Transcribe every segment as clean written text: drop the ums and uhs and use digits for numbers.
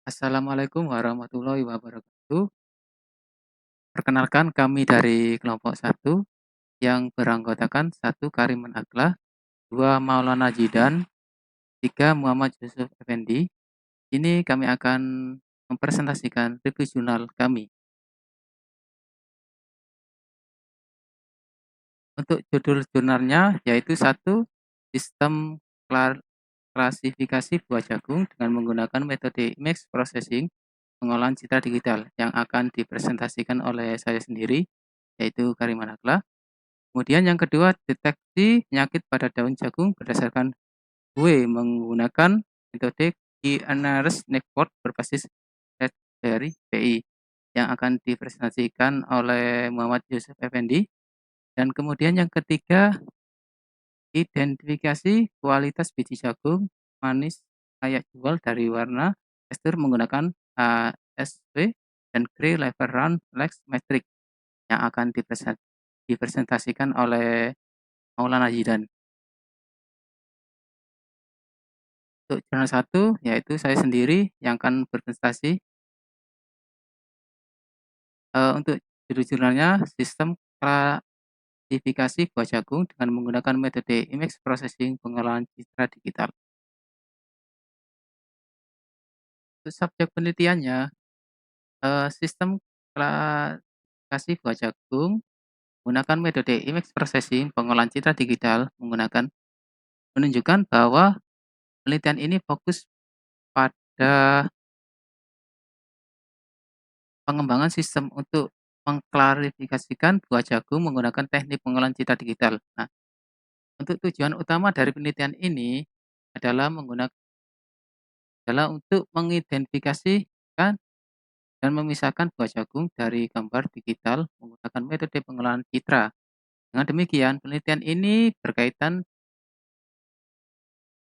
Assalamualaikum warahmatullahi wabarakatuh. Perkenalkan kami dari kelompok satu yang beranggotakan satu Kariman Aklah, 2 Maulana Jidan, 3 Muhammad Yusuf Effendi. Ini kami akan mempresentasikan review jurnal kami. Untuk judul jurnalnya yaitu satu Sistem klasifikasi buah jagung dengan menggunakan metode image processing pengolahan citra digital yang akan dipresentasikan oleh saya sendiri yaitu Kariman Aklah. Kemudian yang kedua, deteksi penyakit pada daun jagung berdasarkan menggunakan metode Guianaerts Network berbasis Raspberry Pi yang akan dipresentasikan oleh Muhammad Yusuf Effendi. Dan kemudian yang ketiga, identifikasi kualitas biji jagung manis layak jual dari warna tekstur menggunakan ASV dan Gray Level Round Lex Matrix yang akan dipresentasikan oleh Maulana Jidan. Untuk jurnal satu, yaitu saya sendiri yang akan berprestasi. Untuk judul jurnalnya Sistem Klasifikasi Buah Jagung dengan menggunakan metode image processing pengolahan citra digital. Untuk subjek penelitiannya, sistem klasifikasi buah jagung menggunakan metode image processing pengolahan citra digital menunjukkan bahwa penelitian ini fokus pada pengembangan sistem untuk mengklarifikasikan buah jagung menggunakan teknik pengolahan citra digital. Nah, untuk tujuan utama dari penelitian ini adalah untuk mengidentifikasikan dan memisahkan buah jagung dari gambar digital menggunakan metode pengolahan citra. Dengan demikian, penelitian ini berkaitan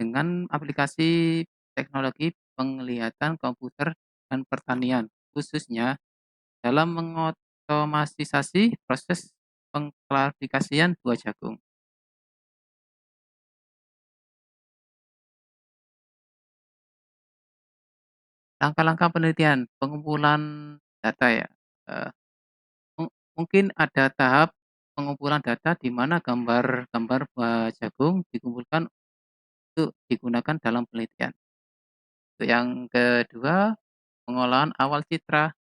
dengan aplikasi teknologi penglihatan komputer dan pertanian, khususnya dalam mengotomatisasi proses pengklarifikasian buah jagung. Langkah-langkah penelitian, pengumpulan data ya, eee, mu mungkin ada tahap pengumpulan data di mana gambar-gambar buah jagung dikumpulkan untuk digunakan dalam penelitian. Untuk yang kedua, pengolahan awal citra.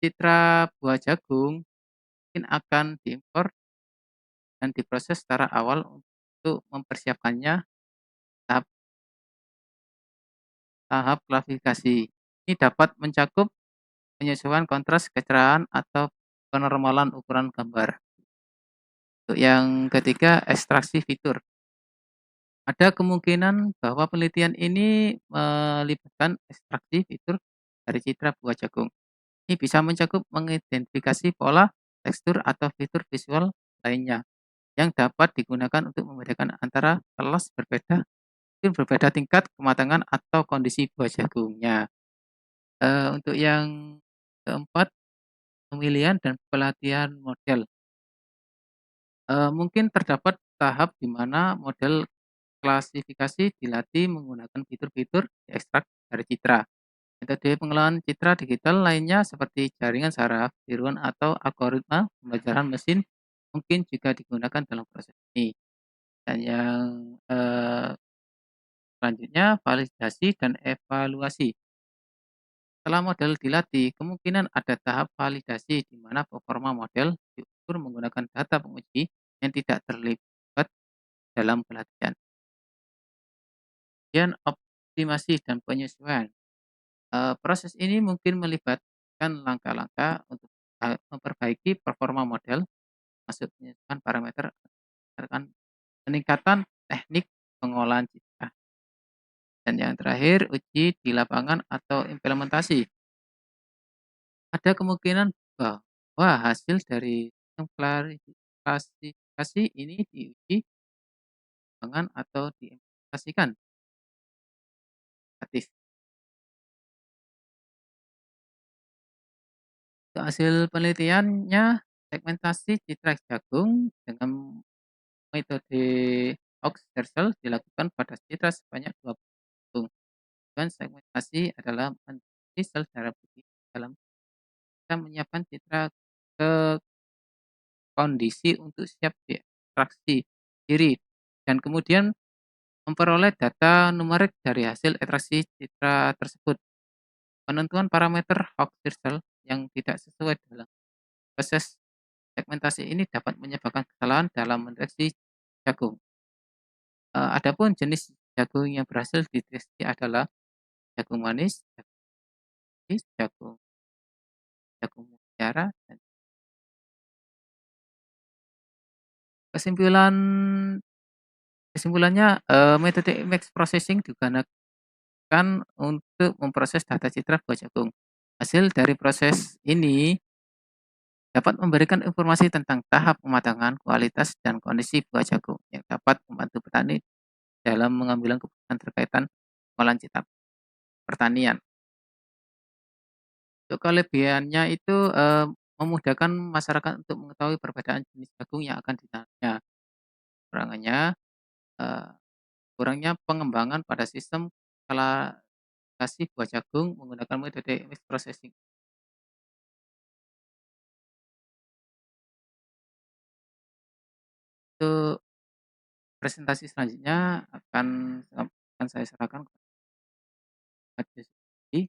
Citra buah jagung mungkin akan diimpor dan diproses secara awal untuk mempersiapkannya tahap tahap klasifikasi. Ini dapat mencakup penyesuaian kontras, kecerahan, atau penormalan ukuran gambar. Untuk yang ketiga, ekstraksi fitur. Ada kemungkinan bahwa penelitian ini melibatkan ekstraksi fitur dari citra buah jagung. Ini bisa mencakup mengidentifikasi pola, tekstur, atau fitur visual lainnya yang dapat digunakan untuk membedakan antara kelas berbeda tingkat kematangan atau kondisi buah jagungnya. Untuk yang keempat, pemilihan dan pelatihan model. Mungkin terdapat tahap di mana model klasifikasi dilatih menggunakan fitur-fitur diekstrak dari citra. Metode pengolahan citra digital lainnya seperti jaringan saraf, tiruan, atau algoritma pembelajaran mesin mungkin juga digunakan dalam proses ini. Dan yang selanjutnya validasi dan evaluasi. Setelah model dilatih, kemungkinan ada tahap validasi di mana performa model diukur menggunakan data penguji yang tidak terlibat dalam pelatihan. Kemudian optimasi dan penyesuaian. Proses ini mungkin melibatkan langkah-langkah untuk memperbaiki performa model, masuk penyesuaian parameter, akan peningkatan teknik pengolahan citra. Dan yang terakhir, uji di lapangan atau implementasi. Ada kemungkinan bahwa hasil dari sistem klasifikasi ini diuji di lapangan atau diimplementasikan. Aktif. Untuk hasil penelitiannya, segmentasi citra jagung dengan metode Ox Herschel dilakukan pada citra sebanyak 20 jagung. Tujuan segmentasi adalah mendeteksi sel darah putih dalam kita menyiapkan citra ke kondisi untuk siap diekstraksi diri dan kemudian memperoleh data numerik dari hasil ekstraksi citra tersebut. Penentuan parameter Hawk Circle yang tidak sesuai dalam proses segmentasi ini dapat menyebabkan kesalahan dalam mendeteksi jagung. Adapun jenis jagung yang berhasil dideteksi adalah jagung manis, jagung putih, jagung mutiara, dan kesimpulan kesimpulannya, metode image processing digunakan untuk memproses data citra buah jagung. Hasil dari proses ini dapat memberikan informasi tentang tahap pematangan, kualitas, dan kondisi buah jagung yang dapat membantu petani dalam mengambil keputusan terkaitan pengolahan citra pertanian. Untuk kelebihannya itu, memudahkan masyarakat untuk mengetahui perbedaan jenis jagung yang akan ditanamnya. Kekurangannya, eee, kurangnya pengembangan pada sistem klasifikasi buah jagung menggunakan metode image processing. Untuk presentasi selanjutnya akan saya serahkan kepada Muhammad Yusuf Effendi.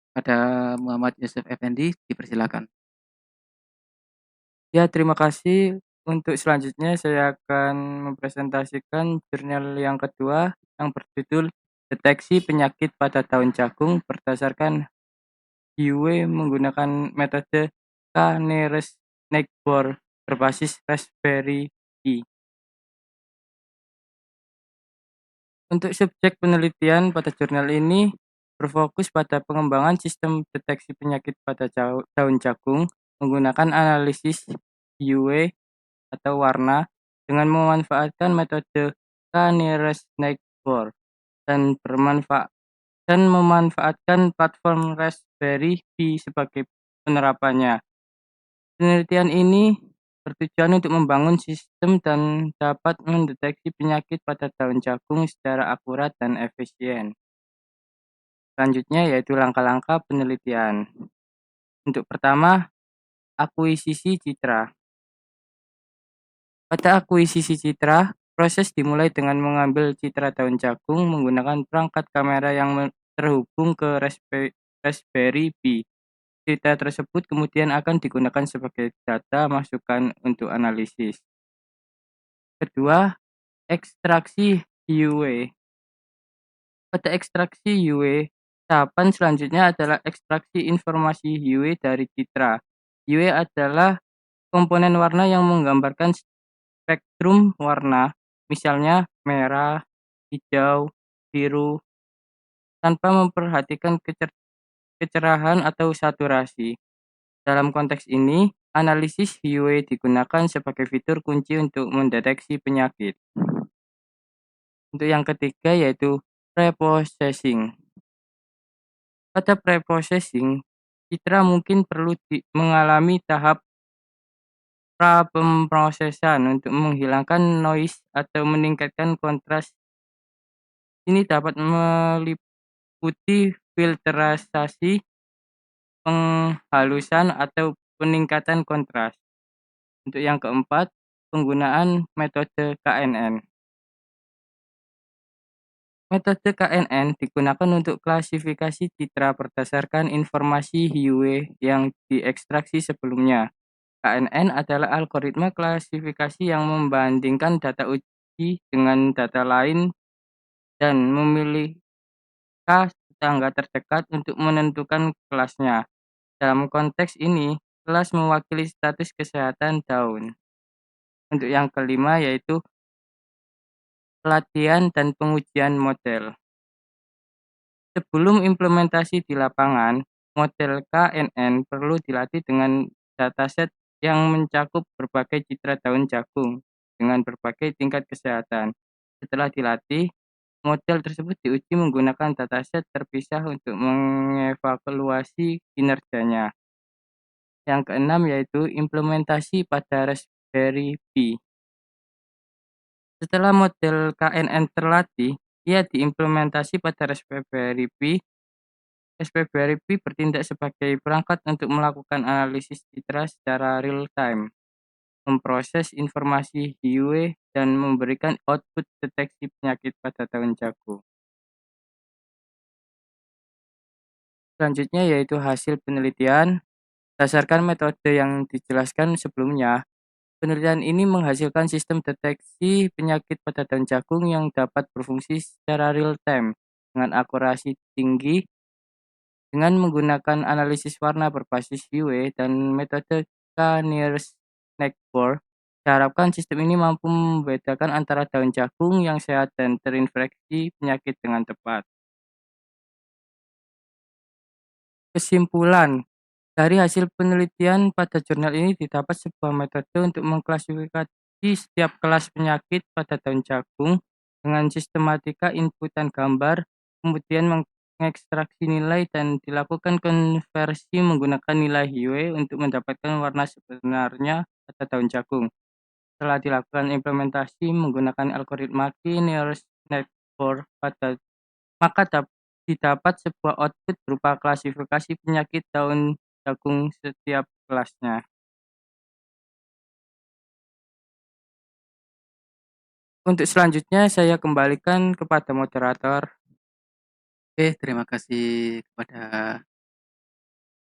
Kepada Muhammad Yusuf Effendi, dipersilakan. Ya, terima kasih. Untuk selanjutnya saya akan mempresentasikan jurnal yang kedua yang berjudul Deteksi Penyakit pada Daun Jagung berdasarkan IUW menggunakan metode K-Nearest Neighbor berbasis Raspberry Pi. Untuk subjek penelitian pada jurnal ini berfokus pada pengembangan sistem deteksi penyakit pada daun jagung menggunakan analisis IUV atau warna dengan memanfaatkan metode K-nearest neighbor dan memanfaatkan platform Raspberry Pi sebagai penerapannya. Penelitian ini bertujuan untuk membangun sistem dan dapat mendeteksi penyakit pada daun jagung secara akurat dan efisien. Selanjutnya yaitu langkah-langkah penelitian. Untuk pertama, akuisisi citra. Pada akuisisi citra, proses dimulai dengan mengambil citra daun jagung menggunakan perangkat kamera yang terhubung ke Raspberry Pi. Citra tersebut kemudian akan digunakan sebagai data masukan untuk analisis. Kedua, ekstraksi UV. Pada ekstraksi UV, tahapan selanjutnya adalah ekstraksi informasi UV dari citra. UV adalah komponen warna yang menggambarkan spektrum warna, misalnya merah, hijau, biru, tanpa memperhatikan kecerahan atau saturasi. Dalam konteks ini, analisis UV digunakan sebagai fitur kunci untuk mendeteksi penyakit. Untuk yang ketiga yaitu preprocessing. Pada preprocessing, citra mungkin perlu mengalami tahap pra-pemrosesan untuk menghilangkan noise atau meningkatkan kontras. Ini dapat meliputi filterisasi, penghalusan, atau peningkatan kontras. Untuk yang keempat, penggunaan metode KNN. Metode KNN digunakan untuk klasifikasi citra berdasarkan informasi UV yang diekstraksi sebelumnya. KNN adalah algoritma klasifikasi yang membandingkan data uji dengan data lain dan memilih tetangga terdekat untuk menentukan kelasnya. Dalam konteks ini, kelas mewakili status kesehatan daun. Untuk yang kelima yaitu pelatihan dan pengujian model. Sebelum implementasi di lapangan, model KNN perlu dilatih dengan dataset yang mencakup berbagai citra daun jagung dengan berbagai tingkat kesehatan. Setelah dilatih, model tersebut diuji menggunakan dataset terpisah untuk mengevaluasi kinerjanya. Yang keenam yaitu implementasi pada Raspberry Pi. Setelah model KNN terlatih, Ia diimplementasi pada Raspberry Pi. Raspberry Pi bertindak sebagai perangkat untuk melakukan analisis citra secara real-time, memproses informasi HIWE, dan memberikan output deteksi penyakit pada daun jagung. Selanjutnya yaitu hasil penelitian. Berdasarkan metode yang dijelaskan sebelumnya, penelitian ini menghasilkan sistem deteksi penyakit pada daun jagung yang dapat berfungsi secara real-time dengan akurasi tinggi dengan menggunakan analisis warna berbasis HIWE dan metode K-nearest neckboard. Diharapkan sistem ini mampu membedakan antara daun jagung yang sehat dan terinfeksi penyakit dengan tepat. Kesimpulan, dari hasil penelitian pada jurnal ini didapat sebuah metode untuk mengklasifikasi setiap kelas penyakit pada daun jagung dengan sistematika inputan gambar, kemudian mengekstraksi nilai dan dilakukan konversi menggunakan nilai HIWE untuk mendapatkan warna sebenarnya pada daun jagung. Setelah dilakukan implementasi menggunakan algoritma K-nearest neckboard maka didapat sebuah output berupa klasifikasi penyakit daun jagung setiap kelasnya. Untuk selanjutnya saya kembalikan kepada moderator. Oke, terima kasih kepada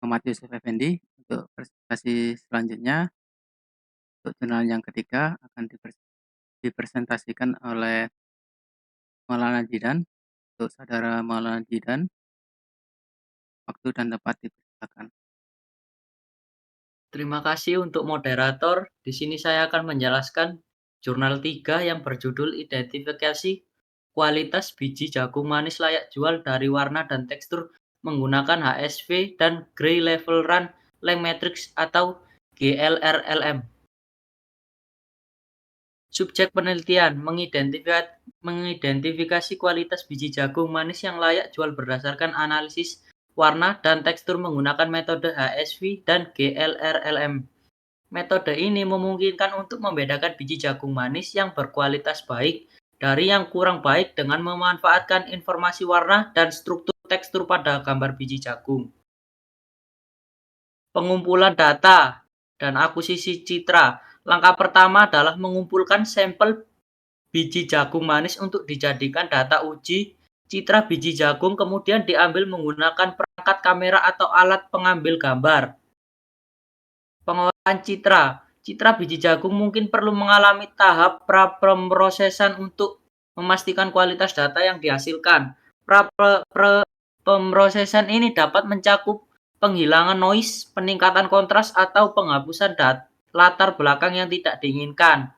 Muhammad Yusuf Effendi untuk presentasi selanjutnya. Untuk jurnal yang ketiga akan dipresentasikan oleh Maulana Jidan. Untuk saudara Maulana Jidan, waktu dan tempat dipersilakan. Terima kasih untuk moderator. Di sini saya akan menjelaskan jurnal 3 yang berjudul Identifikasi Kualitas Biji Jagung Manis Layak Jual dari Warna dan Tekstur menggunakan HSV dan Gray Level Run Length Matrix atau GLRLM. Subjek penelitian mengidentifikasi kualitas biji jagung manis yang layak jual berdasarkan analisis warna dan tekstur menggunakan metode HSV dan GLRLM. Metode ini memungkinkan untuk membedakan biji jagung manis yang berkualitas baik dari yang kurang baik dengan memanfaatkan informasi warna dan struktur tekstur pada gambar biji jagung. Pengumpulan data dan akuisisi citra. Langkah pertama adalah mengumpulkan sampel biji jagung manis untuk dijadikan data uji. Citra biji jagung kemudian diambil menggunakan perangkat kamera atau alat pengambil gambar. Pengolahan citra. Citra biji jagung mungkin perlu mengalami tahap pra-pemrosesan untuk memastikan kualitas data yang dihasilkan. Pemrosesan ini dapat mencakup penghilangan noise, peningkatan kontras, atau penghapusan latar belakang yang tidak diinginkan.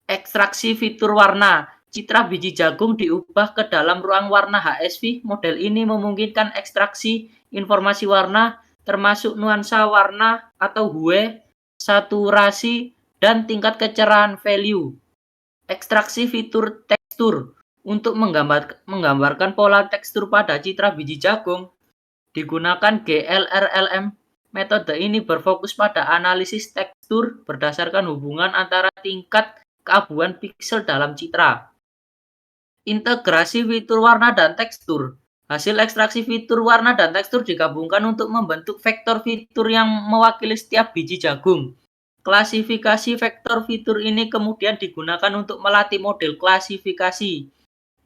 Ekstraksi fitur warna. Citra biji jagung diubah ke dalam ruang warna HSV. Model ini memungkinkan ekstraksi informasi warna termasuk nuansa warna atau hue, saturasi, dan tingkat kecerahan value. Ekstraksi fitur tekstur. Untuk menggambarkan pola tekstur pada citra biji jagung, digunakan GLRLM. Metode ini berfokus pada analisis tekstur berdasarkan hubungan antara tingkat keabuan piksel dalam citra. Integrasi fitur warna dan tekstur. Hasil ekstraksi fitur warna dan tekstur digabungkan untuk membentuk vektor fitur yang mewakili setiap biji jagung. Klasifikasi vektor fitur ini kemudian digunakan untuk melatih model klasifikasi.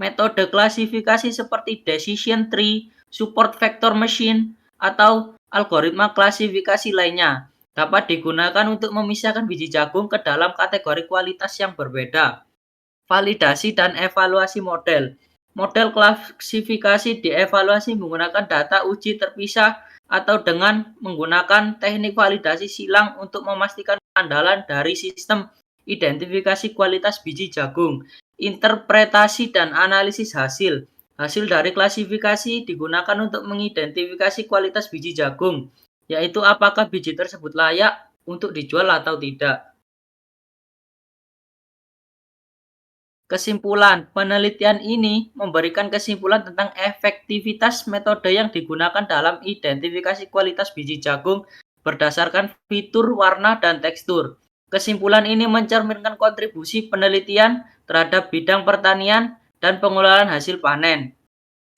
Metode klasifikasi seperti decision tree, support vector machine, atau algoritma klasifikasi lainnya dapat digunakan untuk memisahkan biji jagung ke dalam kategori kualitas yang berbeda. Validasi dan evaluasi model. Model klasifikasi dievaluasi menggunakan data uji terpisah atau dengan menggunakan teknik validasi silang untuk memastikan keandalan dari sistem identifikasi kualitas biji jagung. Interpretasi dan analisis hasil. Hasil dari klasifikasi digunakan untuk mengidentifikasi kualitas biji jagung, yaitu apakah biji tersebut layak untuk dijual atau tidak. Kesimpulan, penelitian ini memberikan kesimpulan tentang efektivitas metode yang digunakan dalam identifikasi kualitas biji jagung berdasarkan fitur, warna, dan tekstur. Kesimpulan ini mencerminkan kontribusi penelitian terhadap bidang pertanian dan pengolahan hasil panen.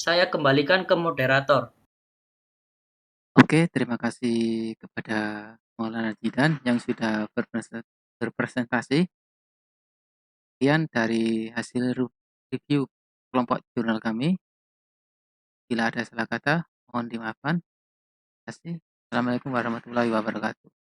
Saya kembalikan ke moderator. Oke, terima kasih kepada Maulana Jidan yang sudah berpresentasi. Sekian dari hasil review kelompok jurnal kami. Bila ada salah kata, mohon dimaafkan. Terima kasih. Assalamualaikum warahmatullahi wabarakatuh.